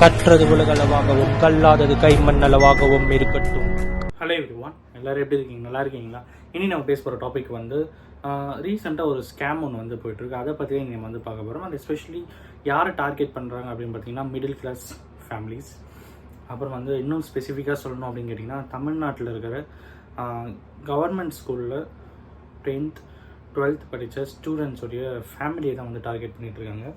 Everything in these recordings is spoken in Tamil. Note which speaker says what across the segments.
Speaker 1: கற்றது உலகளவாகவும் கல்லாதது கைமண்ணளவாகவும் இருக்கட்டும்.
Speaker 2: ஹலோ எவ்ரிவான், எல்லோரும் எப்படி இருக்கீங்க? நல்லா இருக்கீங்களா? இனி நம்ம பேச போகிற டாபிக் வந்து ரீசெண்டாக ஒரு ஸ்கேம் ஒன்று வந்து போயிட்டுருக்கு. அதை பற்றி தான் நீங்கள் வந்து பார்க்க போகிறோம். அது எஸ்பெஷலி யாரை டார்கெட் பண்ணுறாங்க அப்படின்னு பார்த்தீங்கன்னா மிடில் கிளாஸ் ஃபேமிலிஸ். அப்புறம் வந்து இன்னும் ஸ்பெசிஃபிக்காக சொல்லணும் அப்படின்னு கேட்டிங்கன்னா தமிழ்நாட்டில் இருக்கிற கவர்மெண்ட் ஸ்கூலில் 10th 12th படித்த ஸ்டூடெண்ட்ஸோடைய ஃபேமிலியை தான் வந்து டார்கெட் பண்ணிகிட்ருக்காங்க.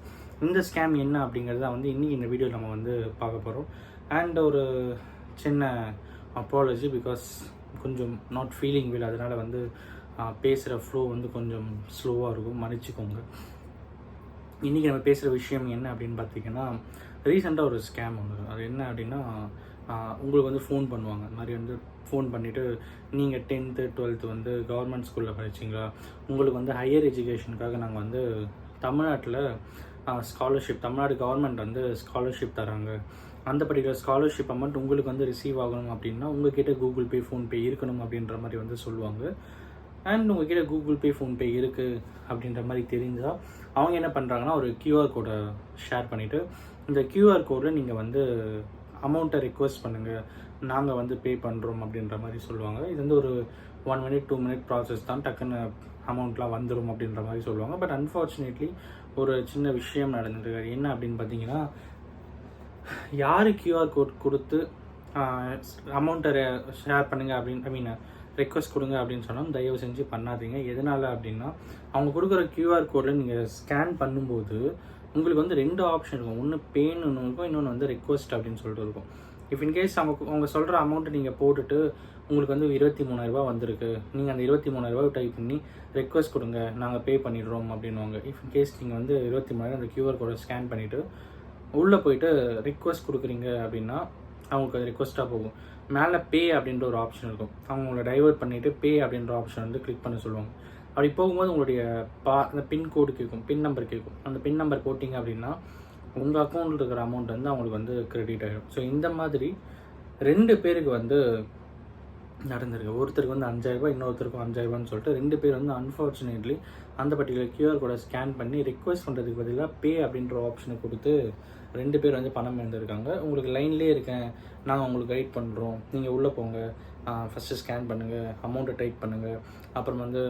Speaker 2: இந்த ஸ்கேம் என்ன அப்படிங்கிறத வந்து இன்றைக்கி இந்த வீடியோ நம்ம வந்து பார்க்க போகிறோம். அண்ட் ஒரு சின்ன அப்பாலஜி, பிகாஸ் கொஞ்சம் நாட் ஃபீலிங் வெல், அதனால் வந்து பேசுகிற ஃப்ளோ வந்து கொஞ்சம் ஸ்லோவாக இருக்கும், மன்னிச்சிக்கோங்க. இன்றைக்கி நம்ம பேசுகிற விஷயம் என்ன அப்படின்னு பார்த்தீங்கன்னா, ரீசெண்டாக ஒரு ஸ்கேம் ஒன்று. அது என்ன அப்படின்னா, உங்களுக்கு வந்து ஃபோன் பண்ணுவாங்க. இந்த மாதிரி வந்து ஃபோன் பண்ணிவிட்டு நீங்கள் 10th 12th வந்து கவர்மெண்ட் ஸ்கூலில் படிச்சிங்களா, உங்களுக்கு வந்து ஹையர் எஜுகேஷனுக்காக நாங்கள் வந்து தமிழ்நாட்டில் ஸ்காலர்ஷிப், தமிழ்நாடு கவர்மெண்ட் வந்து ஸ்காலர்ஷிப் தராங்க, அந்த பர்டிகுலர் ஸ்காலர்ஷிப் அமௌண்ட் உங்களுக்கு வந்து ரிசீவ் ஆகணும் அப்படின்னா உங்கள்கிட்ட கூகுள் பே ஃபோன்பே இருக்கணும் அப்படின்ற மாதிரி வந்து சொல்லுவாங்க. அண்ட் உங்கள்கிட்ட கூகுள் பே ஃபோன்பே இருக்குது அப்படின்ற மாதிரி தெரிஞ்சால் அவங்க என்ன பண்ணுறாங்கன்னா ஒரு QR கோடை ஷேர் பண்ணிவிட்டு இந்த QR கோடில் நீங்கள் வந்து அமௌண்ட்டை ரெக்வஸ்ட் பண்ணுங்கள், நாங்கள் வந்து பே பண்ணுறோம் அப்படின்ற மாதிரி சொல்லுவாங்க. இது வந்து ஒரு 1 minute 2 minute ப்ராசஸ் தான், டக்குன்னு அமௌண்ட்லாம் வந்துடும் அப்படின்ற மாதிரி சொல்லுவாங்க. பட் அன்ஃபார்ச்சுனேட்லி ஒரு சின்ன விஷயம் நடந்துருக்கு. என்ன அப்படின்னு பார்த்தீங்கன்னா, யார் QR கோட் கொடுத்து அமௌண்ட்டை ஷேர் பண்ணுங்கள் அப்படின்னு ரெக்வஸ்ட் கொடுங்க அப்படின்னு சொன்னால் தயவு செஞ்சு பண்ணாதீங்க. எதனால் அப்படின்னா, அவங்க கொடுக்குற QR கோடில் நீங்கள் ஸ்கேன் பண்ணும்போது உங்களுக்கு வந்து 2 ஆப்ஷன் இருக்கும். ஒன்று பேன்னு ஒன்று இருக்கும், இன்னொன்று வந்து ரெக்வஸ்ட் அப்படின்னு சொல்லிட்டு இருக்கும். இஃப் இன்கேஸ் அவங்க சொல்கிற அமௌண்ட்டை நீங்கள் போட்டுட்டு உங்களுக்கு வந்து 23,000 வந்திருக்கு, நீங்கள் அந்த 23,000 டைப் பண்ணி ரெக்வஸ்ட் கொடுங்க, நாங்கள் பே பண்ணிடுறோம் அப்படின்வாங்க. இஃப் இன்கேஸ் நீங்கள் வந்து 23,000 அந்த QR கோடை ஸ்கேன் பண்ணிவிட்டு உள்ளே போயிட்டு ரெக்வஸ்ட் கொடுக்குறீங்க அப்படின்னா அவங்களுக்கு அது ரெக்வஸ்ட்டாக போகும். மேலே பே அப்படின்ற ஒரு ஆப்ஷன் இருக்கும். அவங்கள டைவர்ட் பண்ணிவிட்டு பே அப்படின்ற ஆப்ஷன் வந்து கிளிக் பண்ண சொல்லுவாங்க. அப்படி போகும்போது உங்களுடைய அந்த பின்கோடு கேட்கும், பின் நம்பர் கேட்கும். அந்த பின் நம்பர் போட்டிங்க அப்படின்னா உங்கள் அக்கௌண்ட்டில் இருக்கிற அமௌண்ட் வந்து அவங்களுக்கு வந்து கிரெடிட் ஆகிடும். ஸோ இந்த மாதிரி 2 பேருக்கு வந்து நடந்திருக்கு. ஒருத்தருக்கு வந்து 5,000, இன்னொருத்தருக்கும் 5,000 சொல்லிட்டு 2 பேர் வந்து அன்ஃபார்ச்சுனேட்லி அந்த பர்டிகுலர் QR கோடை ஸ்கேன் பண்ணி ரெக்வஸ்ட் பண்ணுறதுக்கு பதிலாக பே அப்படின்ற ஆப்ஷனை கொடுத்து 2 பேர் வந்து பணம் இழந்திருக்காங்க. உங்களுக்கு லைன்லேயே இருக்கேன், நாங்கள் உங்களுக்கு கைட் பண்ணுறோம், நீங்கள் உள்ளே போங்க, ஃபஸ்ட்டு ஸ்கேன் பண்ணுங்கள், அமௌண்ட்டை டைப் பண்ணுங்கள், அப்புறம் வந்து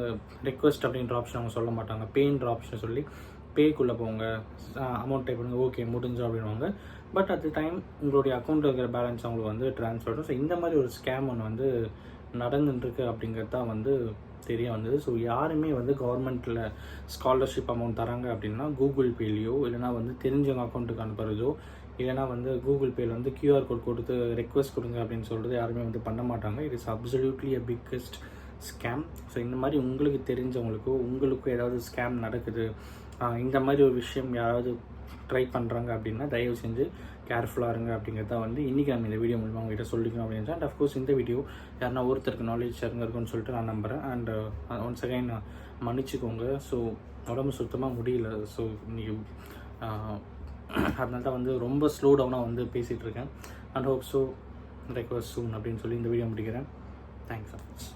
Speaker 2: ரெக்வஸ்ட் அப்படின்ற ஆப்ஷன் அவங்க சொல்ல மாட்டாங்க, பேன்ற ஆப்ஷனை சொல்லி பேக்குள்ளே போங்க, அமௌண்ட் டைப் பண்ணுங்கள், ஓகே முடிஞ்சோம் அப்படின்வாங்க. பட் அட் த டைம் உங்களுடைய அக்கௌண்ட்டில் இருக்கிற பேலன்ஸ் அவங்களுக்கு வந்து ட்ரான்ஸ்ஃபர் ஆகும். ஸோ இந்த மாதிரி ஒரு ஸ்கேம் ஒன்று வந்து நடந்துட்டுருக்கு அப்படிங்கிறது தான் வந்து தெரிய வந்தது. ஸோ யாருமே வந்து கவர்மெண்ட்டில் ஸ்காலர்ஷிப் அமௌண்ட் தராங்க அப்படின்னா கூகுள் பேலையோ இல்லைனா வந்து தெரிஞ்சவங்க அக்கௌண்ட்டுக்கு அனுப்புறதோ இல்லைனா வந்து கூகுள் பேயில் வந்து QR கோட் கொடுத்து ரெக்வஸ்ட் கொடுங்க அப்படின்னு சொல்கிறது யாருமே வந்து பண்ண மாட்டாங்க. It is absolutely a biggest scam. So இந்த மாதிரி உங்களுக்கு தெரிஞ்சவங்களுக்கோ உங்களுக்கும் ஏதாவது ஸ்கேம் நடக்குது, இந்த மாதிரி ஒரு விஷயம் யாராவது ட்ரை பண்ணுறாங்க அப்படின்னா தயவு செஞ்சு கேர்ஃபுல்லாக இருங்க அப்படிங்கிறது தான் வந்து இன்றைக்கி நம்ம இந்த வீடியோ மூலமாக அவங்ககிட்ட சொல்லிக்கணும் அப்படின்னு. அண்ட் அஃப்கோர்ஸ் இந்த வீடியோ யாருன்னா ஒருத்தருக்கு நாலேஜ் ஷேருங்க இருக்குன்னு சொல்லிட்டு நான் நம்புகிறேன். அண்ட் ஒன்ஸ் அகைன் மன்னிச்சிக்கோங்க. ஸோ உடம்பு சுத்தமாக முடியல. ஸோ இன்றைக்கி அதனால தான் வந்து ரொம்ப ஸ்லோ டவுனாக வந்து பேசிகிட்ருக்கேன். அண்ட் ஹோப் ஸோ ரெக்வஸ்ட் சூன் அப்படின்னு சொல்லி இந்த வீடியோ முடிக்கிறேன். Thanks so much.